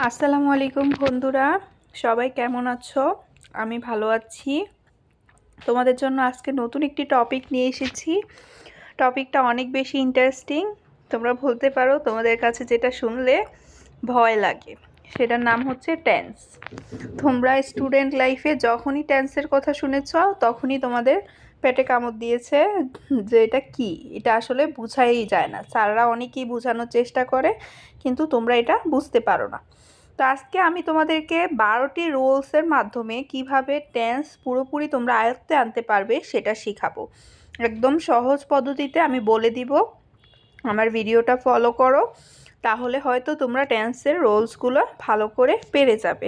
আসসালামু আলাইকুম বন্ধুরা, সবাই কেমন আছো? আমি ভালো আছি। তোমাদের জন্য আজকে নতুন একটি টপিক নিয়ে এসেছি। টপিকটা অনেক বেশি ইন্টারেস্টিং। তোমরা বলতে পারো তোমাদের কাছে যেটা শুনলে ভয় লাগে, সেটার নাম হচ্ছে টেন্স। তোমরা স্টুডেন্ট লাইফে যখনই টেন্সের কথা শুনেছ তখনই তোমাদের পেটে কামড় দিয়েছে যে এটা কি, এটা আসলে বোঝাই যায় না। স্যাররা অনেকেই বোঝানোর চেষ্টা করে, কিন্তু তোমরা এটা বুঝতে পারো না। তো আজকে আমি তোমাদেরকে 12টি রুলসের মাধ্যমে কিভাবে টেন্স পুরোপুরি তোমরা আয়ত্তে আনতে পারবে সেটা শেখাবো। একদম সহজ পদ্ধতিতে আমি বলে দিব। আমার ভিডিওটা ফলো করো, তাহলে হয়তো তোমরা টেন্সের রুলসগুলো ভালো করে পেরে যাবে,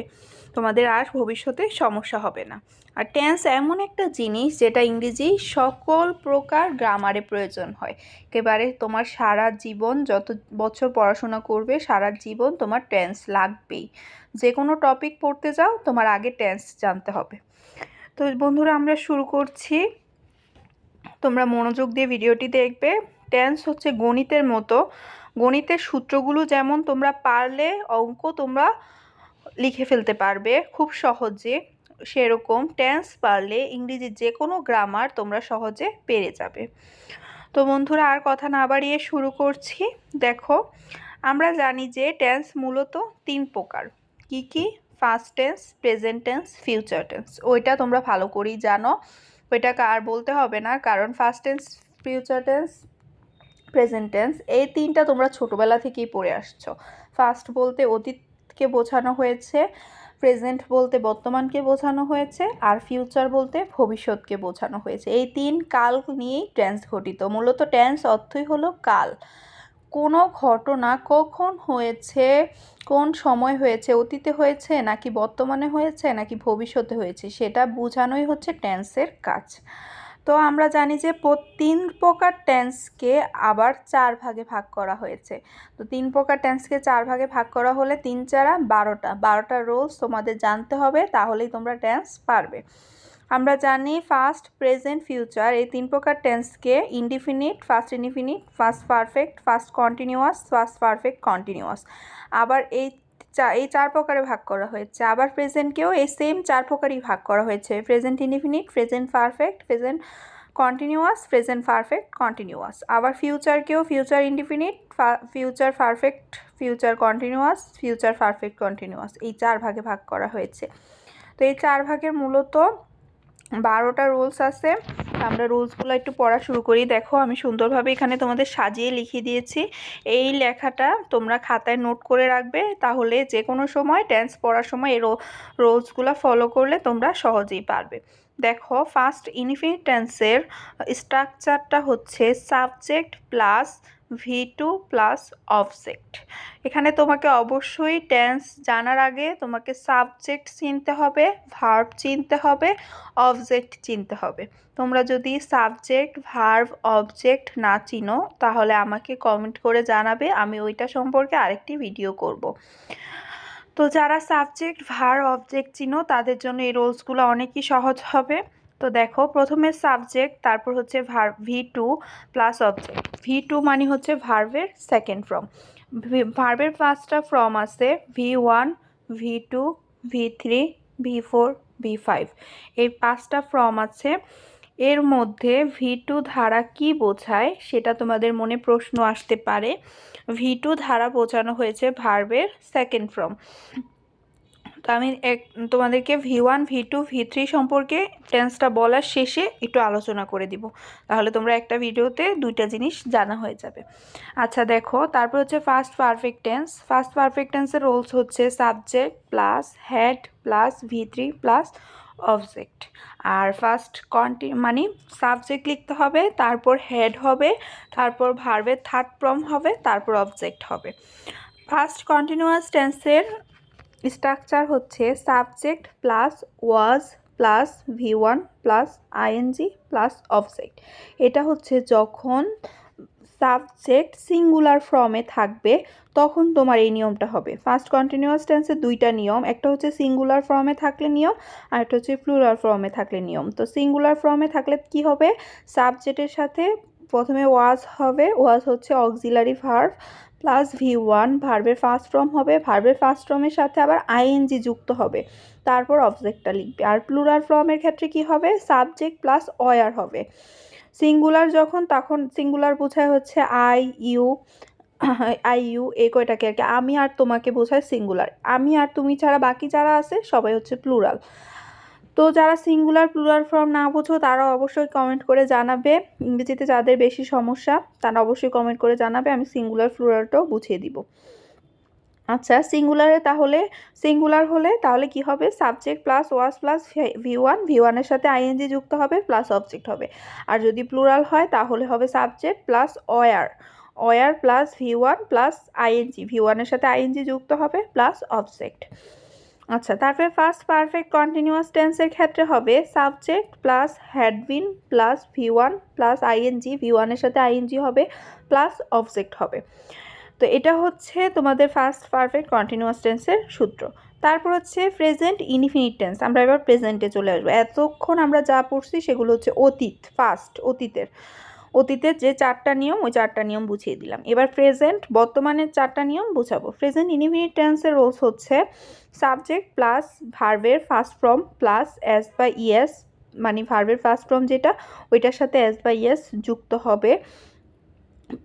তোমাদের আর ভবিষ্যতে সমস্যা হবে না। আর টেন্স এমন একটা জিনিস যেটা ইংরেজি সকল প্রকার গ্রামারে প্রয়োজন হয়। একেবারে তোমার সারা জীবন যত বছর পড়াশোনা করবে, সারা জীবন তোমার টেন্স লাগবেই। যে কোনো টপিক পড়তে যাও, তোমার আগে টেন্স জানতে হবে। তো বন্ধুরা, আমরা শুরু করছি। তোমরা মনোযোগ দিয়ে ভিডিওটি দেখবে। টেন্স হচ্ছে গণিতের মতো। গণিতের সূত্রগুলো যেমন তোমরা পারলে অঙ্ক তোমরা লিখে ফেলতে পারবে খুব সহজে, সেরকম টেন্স পারলে ইংরেজির যে কোনো গ্রামার তোমরা সহজে পেরে যাবে। তো বন্ধুরা, আর কথা না বাড়িয়ে শুরু করছি। দেখো, আমরা জানি যে টেন্স মূলত 3 প্রকার। কি কি? First tense, present tense, future tense. ওইটা তোমরা ভালো করেই জানো, ওইটাকে আর বলতে হবে না। কারণ first tense, future tense, present tense এই 3টা তোমরা ছোটোবেলা থেকেই পড়ে আসছো। ফার্স্ট বলতে অতীতকে বোঝানো হয়েছে, প্রেজেন্ট বলতে বর্তমানকে বোঝানো হয়েছে, আর ফিউচার বলতে ভবিষ্যৎকে বোঝানো হয়েছে। এই 3 কাল নিয়েই টেন্স গঠিত। মূলত টেন্স অর্থই হলো কাল। কোনো ঘটনা কখন হয়েছে, কোন সময় হয়েছে, অতীতে হয়েছে নাকি বর্তমানে হয়েছে নাকি ভবিষ্যতে হয়েছে, সেটা বোঝানোই হচ্ছে টেন্সের কাজ। তো আমরা জানি যে 3 প্রকার টেন্সকে আবার 4 ভাগে ভাগ করা হয়েছে। তো 3 প্রকার টেন্সকে 4 ভাগে ভাগ করা হলে 3 4 12টা রুলস তোমাদের জানতে হবে, তাহলেই তোমরা টেন্স পারবে। আমরা জানি ফার্স্ট, প্রেজেন্ট, ফিউচার এই 3 প্রকার টেন্সকে indefinite, first indefinite, first perfect, first continuous, first perfect continuous, আবার এই 4 প্রকারে ভাগ করা হয়েছে। আবার প্রেজেন্টকেও এই সেম 4 প্রকারই ভাগ করা হয়েছে। Present indefinite, present perfect, present continuous, present perfect continuous. আবার ফিউচারকেও future indefinite, future perfect, future continuous, future perfect continuous, এই 4 ভাগে ভাগ করা হয়েছে। তো এই 4 ভাগের মূলত 12টা রুলস আছে। আমরা রুলসগুলো একটু পড়া শুরু করি। দেখো, আমি সুন্দরভাবে এখানে তোমাদের সাজিয়ে লিখে দিয়েছি। এই লেখাটা তোমরা খাতায় নোট করে রাখবে, তাহলে যে কোনো সময় টেন্স পড়ার সময় এই রুলসগুলো ফলো করলে তোমরা সহজেই পারবে। দেখো, ফার্স্ট ইনডিফিনিট টেন্সের স্ট্রাকচারটা হচ্ছে subject plus V2 plus object. এখানে তোমাকে অবশ্যই টেন্স জানার আগে তোমাকে সাবজেক্ট চিনতে হবে, ভার্ব চিনতে হবে, অবজেক্ট চিনতে হবে। তোমরা যদি সাবজেক্ট, ভার্ব, অবজেক্ট না চিনো তাহলে আমাকে কমেন্ট করে জানাবে, আমি ওইটা সম্পর্কে আরেকটি ভিডিও করব। তো যারা সাবজেক্ট, ভার্ব, অবজেক্ট চিনো তাদের জন্য এই রুলসগুলো অনেকই সহজ হবে। তো দেখো, প্রথমে সাবজেক্ট, তারপর হচ্ছে verb V2 plus object. V2 মানে হচ্ছে ভার্বের সেকেন্ড ফর্ম। ভার্বের 5টা ফর্ম আছে, V1, V2, V3, V4, V5। এই 5টা ফর্ম আছে। এর মধ্যে V2 ধারা কি বোঝায় সেটা তোমাদের মনে প্রশ্ন আসতে পারে। V2 ধারা বোঝানো হয়েছে ভার্বের সেকেন্ড ফর্ম। তো আমি তোমাদেরকে V1, V2, V3 সম্পর্কে টেন্সটা বলার শেষে একটু আলোচনা করে দিব, তাহলে তোমরা একটা ভিডিওতে 2টা জিনিস জানা হয়ে যাবে। আচ্ছা দেখো, তারপর হচ্ছে first perfect tense. First perfect টেন্সের রুলস হচ্ছে subject plus head plus V3 plus object. আর ফার্স্ট মানে সাবজেক্ট লিখতে হবে, তারপর হেড হবে, তারপর ভার্বের থার্ড ফর্ম হবে, তারপর অবজেক্ট হবে। ফার্স্ট কন্টিনিউয়াস টেন্সের স্ট্রাকচার হচ্ছে subject plus was plus V1 plus ING plus object. এটা হচ্ছে যখন সাবজেক্ট সিঙ্গুলার ফর্মে থাকবে তখন তোমার এই নিয়মটা হবে। ফার্স্ট কন্টিনিউয়াস টেন্সের 2টা নিয়ম, একটা হচ্ছে সিঙ্গুলার ফর্মে থাকলে নিয়ম, আর একটা হচ্ছে প্লুরাল ফর্মে থাকলে নিয়ম। তো সিঙ্গুলার ফর্মে থাকলে কি হবে, সাবজেক্টের সাথে প্রথমে ওয়াজ হবে, ওয়াজ হচ্ছে অক্সিলারি ভার্ব, প্লাস V1 ভার্বের ফার্স্ট ফর্ম হবে, ভার্বের ফার্স্ট ফর্মের সাথে আবার আইএনজি যুক্ত হবে, তারপর অবজেক্টটা লিখবে। আর প্লুরাল ফর্মের ক্ষেত্রে কি হবে, সাবজেক্ট প্লাস ওয়ার হবে। সিঙ্গুলার যখন, তখন সিঙ্গুলার বোঝায় হচ্ছে আই ইউ এই কয়টাকে আর কি। আমি আর তোমাকে বোঝায় সিঙ্গুলার, আমি আর তুমি ছাড়া বাকি যারা আছে সবাই হচ্ছে প্লুরাল। তো যারা সিঙ্গুলার প্লুরাল ফর্ম না বোঝো তারা অবশ্যই কমেন্ট করে জানাবে। ইংরেজিতে যাদের বেশি সমস্যা তারা অবশ্যই কমেন্ট করে জানাবে, আমি সিঙ্গুলার প্লুরালটাও বুঝিয়ে দিব। আচ্ছা, সিঙ্গুলার হলে তাহলে কি হবে, subject plus was plus V1 এর সাথে আইএনজি যুক্ত হবে প্লাস অবজেক্ট হবে। আর যদি প্লুরাল হয় তাহলে হবে subject plus were plus V1 plus ING, V1 এর সাথে আইএনজি যুক্ত হবে প্লাস অবজেক্ট। আচ্ছা, তারপরে ফার্স্ট পারফেক্ট কন্টিনিউয়াস টেন্সের ক্ষেত্রে হবে subject plus had been plus V1 plus ING, V1 এর সাথে আইএনজি হবে প্লাস অবজেক্ট হবে। তো এটা হচ্ছে তোমাদের ফার্স্ট পারফেক্ট কন্টিনিউয়াস টেন্সের সূত্র। তারপর হচ্ছে প্রেজেন্ট ইনডিফিনিট টেন্স। আমরা এবার প্রেজেন্টে চলে আসবো। এতক্ষণ আমরা যা পড়ছি সেগুলো হচ্ছে অতীতের যে 4টা নিয়ম, ওই 4টা নিয়ম বুঝিয়ে দিলাম। এবার প্রেজেন্ট বর্তমানের 4টা নিয়ম বুঝাবো। প্রেজেন্ট ইনডিফিনিট টেন্সের রোলস হচ্ছে সাবজেক্ট প্লাস ভার্বের ফার্স্ট ফর্ম প্লাস এস বা ইএস, মানে ভার্বের ফার্স্ট ফর্ম যেটা ওইটার সাথে এস বা ইএস যুক্ত হবে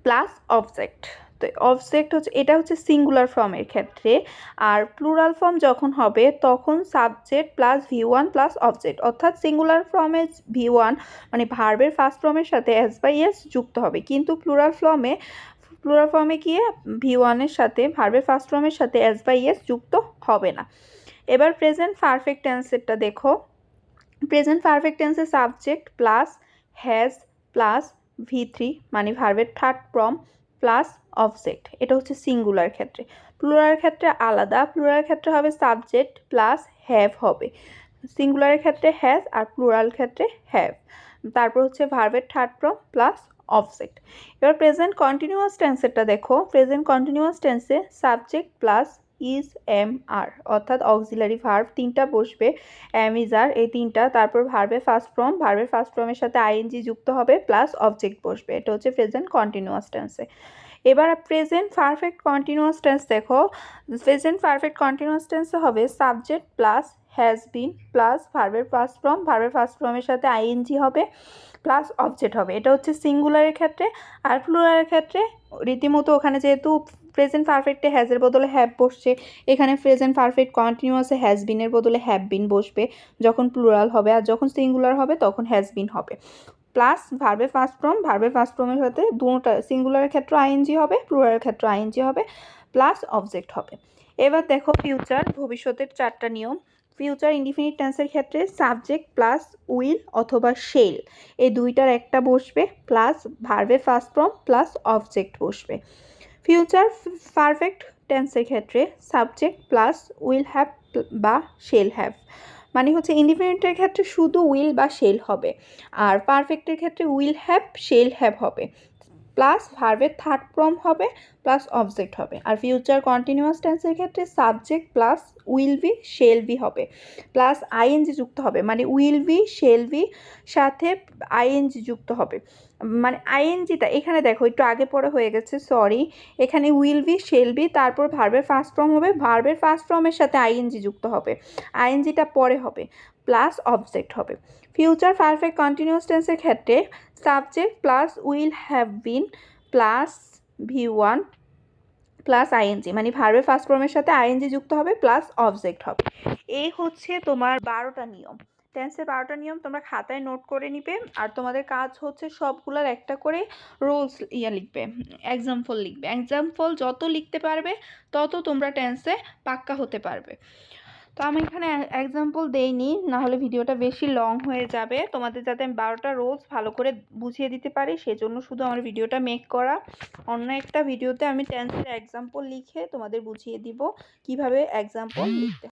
প্লাস অবজেক্ট। তো অবজেক্ট হচ্ছে, এটা হচ্ছে সিঙ্গুলার ফর্মের ক্ষেত্রে। আর প্লুরাল ফর্ম যখন হবে তখন subject plus V1 plus object, অর্থাৎ সিঙ্গুলার ফর্মে V1 মানে ভার্বের ফার্স্ট ফর্মের সাথে এস বাই এস যুক্ত হবে, কিন্তু প্লুরাল ফর্মে গিয়ে V1 এর সাথে ভার্বের ফার্স্ট ফর্মের সাথে এস বাই এস যুক্ত হবে না। এবার প্রেজেন্ট পারফেক্ট টেন্সেরটা দেখো। প্রেজেন্ট পারফেক্ট টেন্সে subject plus has plus V3 মানে ভার্বের থার্ড ফর্ম প্লাস অবজেক্ট, এটা হচ্ছে সিঙ্গুলার ক্ষেত্রে। প্লুরাল ক্ষেত্রে আলাদা, প্লুরাল ক্ষেত্রে হবে সাবজেক্ট প্লাস হ্যাভ হবে, সিঙ্গুলারের ক্ষেত্রে হ্যাজ আর প্লুরাল ক্ষেত্রে হ্যাভ। তারপর হচ্ছে ভার্বের থার্ড ফর্ম প্লাস অবজেক্ট। এবার প্রেজেন্ট কন্টিনিউয়াস টেন্সেরটা দেখো। প্রেজেন্ট কন্টিনিউয়াস টেন্সে subject plus is am are, অর্থাৎ অক্সিলারি ভার্ব 3টা বসবে, এম ইজ আর এই 3টা, তারপর ভার্বের ফার্স্ট ফর্মের সাথে আইএনজি যুক্ত হবে প্লাস অবজেক্ট বসবে, এটা হচ্ছে প্রেজেন্ট কন্টিনিউয়াস টেন্সে। এবার প্রেজেন্ট পারফেক্ট কন্টিনিউয়াস টেন্স দেখো। প্রেজেন্ট পারফেক্ট কন্টিনিউয়াস টেন্সে হবে subject plus has been plus ভার্বের ফার্স্ট ফর্মের সাথে আইএনজি হবে প্লাস অবজেক্ট হবে, এটা হচ্ছে সিঙ্গুলারের ক্ষেত্রে। আর প্লুরালের ক্ষেত্রে রীতিমতো ওখানে যেহেতু প্রেজেন্ট পারফেক্টে হ্যাজের বদলে হ্যাভ বসছে, এখানে প্রেজেন্ট পারফেক্ট কন্টিনিউয়াসে হ্যাজ বিনের বদলে হ্যাভ বিন বসবে যখন প্লুরাল হবে, আর যখন সিঙ্গুলার হবে তখন হ্যাজ বিন হবে প্লাস ভার্বের ফার্স্ট ফর্মের সাথে দুটোটা, সিঙ্গুলারের ক্ষেত্রে আইএনজি হবে, প্লুরালের ক্ষেত্রে আইএনজি হবে প্লাস অবজেক্ট হবে। এবার দেখো ফিউচার, ভবিষ্যতের 4টা নিয়ম। ফিউচার ইনডিফিনিট টেন্সের ক্ষেত্রে সাবজেক্ট প্লাস উইল অথবা শেল এই দুইটার একটা বসবে প্লাস ভার্বের ফার্স্ট ফর্ম প্লাস অবজেক্ট বসবে। ফিউচার পারফেক্ট টেন্সের ক্ষেত্রে সাবজেক্ট প্লাস উইল হ্যাভ বা শেল হ্যাভ, মানে হচ্ছে ইনডিফিনিটের ক্ষেত্রে শুধু উইল বা শেল হবে, আর পারফেক্টের ক্ষেত্রে উইল হ্যাভ শেল হ্যাভ হবে প্লাস ভার্বের থার্ড ফর্ম হবে প্লাস অবজেক্ট হবে। আর ফিউচার কন্টিনিউয়াস টেন্সের ক্ষেত্রে subject plus will be shall be হবে প্লাস আইএনজি যুক্ত হবে, মানে উইল বি শেল বি সাথে আইএনজি যুক্ত হবে। মানে আইএনজিটা এখানে দেখো একটু আগে পরে হয়ে গেছে, সরি, এখানে উইল বি শেল বি তারপর ভার্বের ফার্স্ট ফর্ম হবে, ভার্বের ফার্স্ট ফর্মের সাথে আইএনজি যুক্ত হবে, আইএনজিটা পরে হবে প্লাস অবজেক্ট হবে। ফিউচার পারফেক্ট কন্টিনিউয়াস টেন্সের ক্ষেত্রে subject plus will have been plus V1 plus ING, মানে ভার্বের ফার্স্ট ফর্মের সাথে আইএনজি যুক্ত হবে প্লাস অবজেক্ট হবে। এই হচ্ছে তোমার 12টা নিয়ম, টেন্সের 12টা নিয়ম তোমরা খাতায় নোট করে নিবে। আর তোমাদের কাজ হচ্ছে সবগুলোর একটা করে রুলস লিখবে, এক্সাম্পল যত লিখতে পারবে তত তোমরা টেন্সে পাক্কা হতে পারবে। তো আমি এখানে এক্সাম্পল দেইনি, নাহলে ভিডিওটা বেশি লং হয়ে যাবে। তোমাদের যাতে আমি 12টা রুলস ভালো করে বুঝিয়ে দিতে পারি সেজন্য শুধু আমার ভিডিওটা মেক করা। অন্য একটা ভিডিওতে আমি টেন্সের এক্সাম্পল লিখে তোমাদের বুঝিয়ে দিব কিভাবে এক্সাম্পল লিখতে